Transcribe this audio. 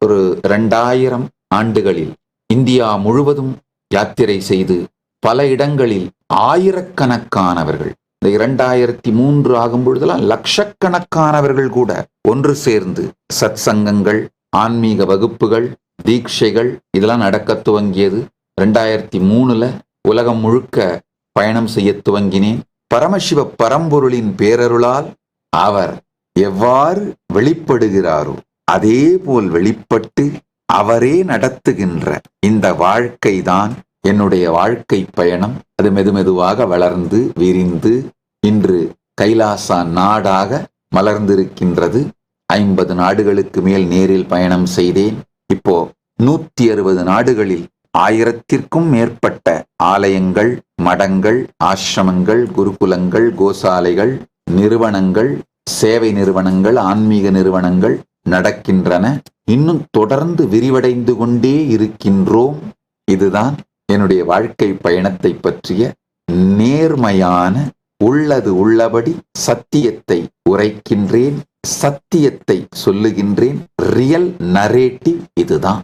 ஒரு 2000 ஆண்டுகளில் இந்தியா முழுவதும் யாத்திரை செய்து பல இடங்களில் ஆயிரக்கணக்கானவர்கள், இந்த 2003 ஆகும் பொழுதெல்லாம் லட்சக்கணக்கானவர்கள் கூட ஒன்று சேர்ந்து சத் சங்கங்கள், ஆன்மீக வகுப்புகள், தீட்சைகள் இதெல்லாம் நடக்க துவங்கியது. 2003 உலகம் முழுக்க பயணம் செய்ய துவங்கினேன். பரமசிவ பரம்பொருளின் பேரருளால் அவர் எவ்வாறு வெளிப்படுகிறாரோ அதே போல் வெளிப்பட்டு அவரே நடத்துகின்ற இந்த வாழ்க்கைதான் என்னுடைய வாழ்க்கை பயணம். அது மெதுமெதுவாக வளர்ந்து விரிந்து இன்று கைலாசா நாடாக மலர்ந்திருக்கின்றது. 50 நாடுகளுக்கு மேல் நேரில் பயணம் செய்தேன். இப்போ 160 நாடுகளில் 1000த்திற்கும் மேற்பட்ட ஆலயங்கள், மடங்கள், ஆசிரமங்கள், குருகுலங்கள், கோசாலைகள், நிறுவனங்கள், சேவை நிறுவனங்கள், ஆன்மீக நிறுவனங்கள் நடக்கின்றன. இன்னும் தொடர்ந்து விரிவடைந்து கொண்டே இருக்கின்றோம். இதுதான் என்னுடைய வாழ்க்கை பயணத்தை பற்றிய நேர்மையான, உள்ளது உள்ளபடி சத்தியத்தை உரைக்கின்றேன், சத்தியத்தை சொல்லுகின்றேன். ரியல் நரேட்டிவ் இதுதான்.